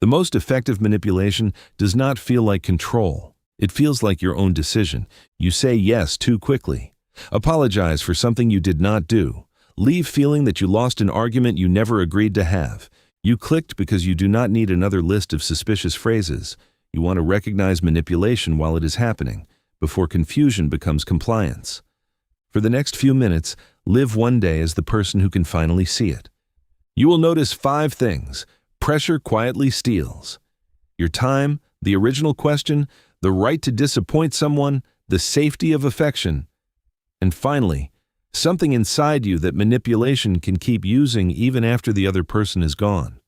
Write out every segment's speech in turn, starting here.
The most effective manipulation does not feel like control. It feels like your own decision. You say yes too quickly. Apologize for something you did not do. Leave feeling that you lost an argument you never agreed to have. You clicked because you do not need another list of suspicious phrases. You want to recognize manipulation while it is happening, before confusion becomes compliance. For the next few minutes, live one day as the person who can finally see it. You will notice 5 things. Pressure quietly steals your time, the original question, the right to disappoint someone, the safety of affection, and finally, something inside you that manipulation can keep using even after the other person is gone.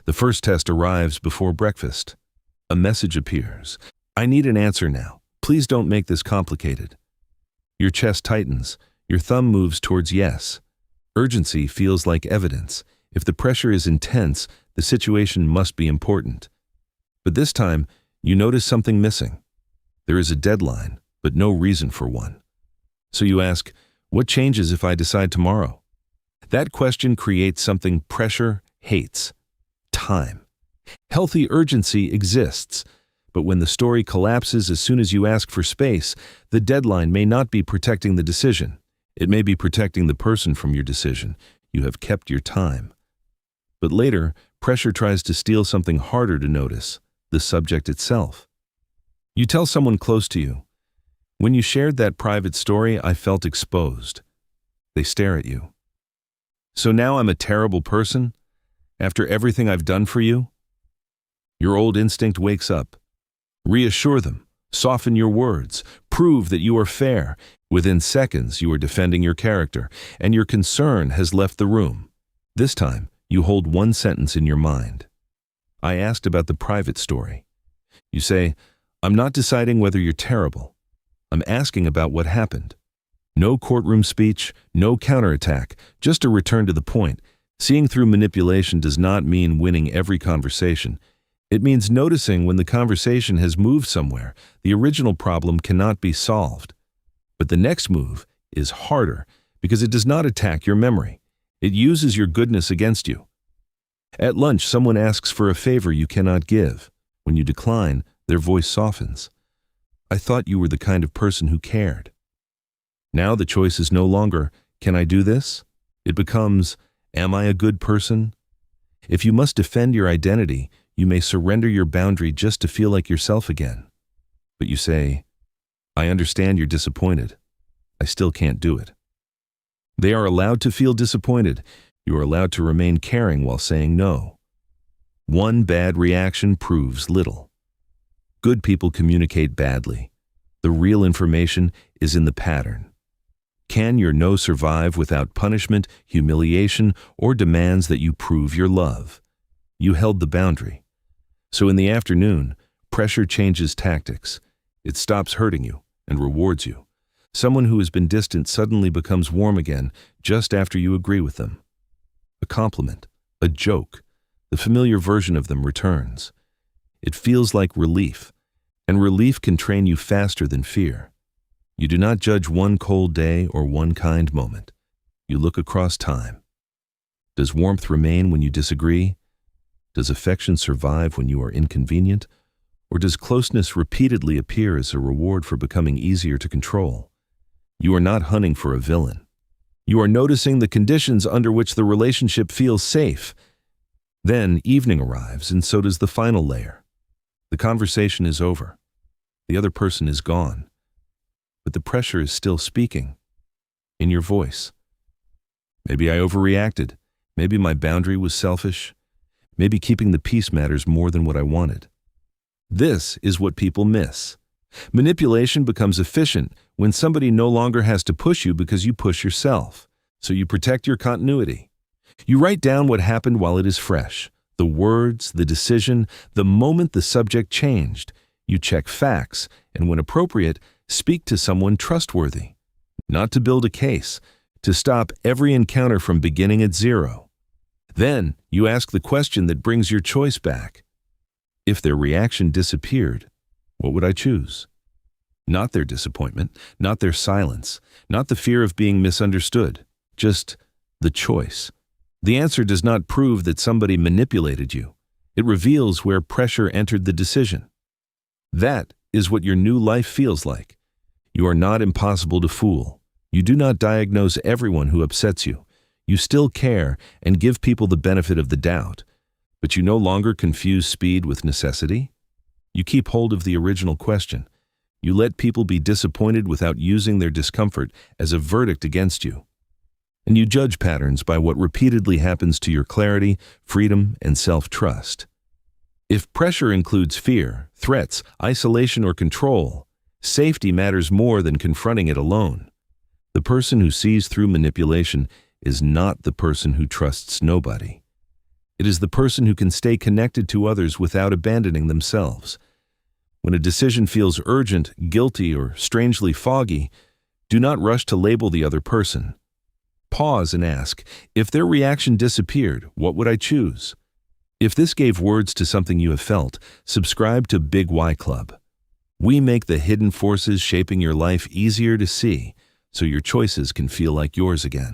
The first test arrives before breakfast. A message appears. I need an answer now. Please don't make this complicated. Your chest tightens. Your thumb moves towards yes. Urgency feels like evidence. If the pressure is intense, the situation must be important. But this time, you notice something missing. There is a deadline, but no reason for one. So you ask, what changes if I decide tomorrow? That question creates something pressure hates: time. Healthy urgency exists, but when the story collapses as soon as you ask for space, the deadline may not be protecting the decision. It may be protecting the person from your decision. You have kept your time. But later, pressure tries to steal something harder to notice: the subject itself. You tell someone close to you, when you shared that private story, I felt exposed. They stare at you. So now I'm a terrible person? After everything I've done for you? Your old instinct wakes up. Reassure them. Soften your words. Prove that you are fair. Within seconds, you are defending your character, and your concern has left the room. This time, you hold one sentence in your mind. I asked about the private story. You say, I'm not deciding whether you're terrible. I'm asking about what happened. No courtroom speech, no counterattack, just a return to the point. Seeing through manipulation does not mean winning every conversation. It means noticing when the conversation has moved somewhere. The original problem cannot be solved. But the next move is harder because it does not attack your memory. It uses your goodness against you. At lunch, someone asks for a favor you cannot give. When you decline, their voice softens. I thought you were the kind of person who cared. Now the choice is no longer, can I do this? It becomes, am I a good person? If you must defend your identity, you may surrender your boundary just to feel like yourself again. But you say, I understand you're disappointed. I still can't do it. They are allowed to feel disappointed. You are allowed to remain caring while saying no. One bad reaction proves little. Good people communicate badly. The real information is in the pattern. Can your no survive without punishment, humiliation, or demands that you prove your love? You held the boundary. So in the afternoon, pressure changes tactics. It stops hurting you and rewards you. Someone who has been distant suddenly becomes warm again just after you agree with them. A compliment, a joke, the familiar version of them returns. It feels like relief, and relief can train you faster than fear. You do not judge one cold day or one kind moment. You look across time. Does warmth remain when you disagree? Does affection survive when you are inconvenient? Or does closeness repeatedly appear as a reward for becoming easier to control? You are not hunting for a villain. You are noticing the conditions under which the relationship feels safe. Then evening arrives, and so does the final layer. The conversation is over. The other person is gone. But the pressure is still speaking, in your voice. Maybe I overreacted. Maybe my boundary was selfish. Maybe keeping the peace matters more than what I wanted. This is what people miss. Manipulation becomes efficient when somebody no longer has to push you because you push yourself. So you protect your continuity. You write down what happened while it is fresh. The words, the decision, the moment the subject changed. You check facts, and when appropriate, speak to someone trustworthy. Not to build a case, to stop every encounter from beginning at zero. Then you ask the question that brings your choice back. If their reaction disappeared, what would I choose? Not their disappointment, not their silence, not the fear of being misunderstood, just the choice. The answer does not prove that somebody manipulated you. It reveals where pressure entered the decision. That is what your new life feels like. You are not impossible to fool. You do not diagnose everyone who upsets you. You still care and give people the benefit of the doubt. But you no longer confuse speed with necessity. You keep hold of the original question. You let people be disappointed without using their discomfort as a verdict against you. And you judge patterns by what repeatedly happens to your clarity, freedom, and self-trust. If pressure includes fear, threats, isolation, or control, safety matters more than confronting it alone. The person who sees through manipulation is not the person who trusts nobody. It is the person who can stay connected to others without abandoning themselves. When a decision feels urgent, guilty, or strangely foggy, do not rush to label the other person. Pause and ask, if their reaction disappeared, what would I choose? If this gave words to something you have felt, subscribe to Big Y Club. We make the hidden forces shaping your life easier to see, so your choices can feel like yours again.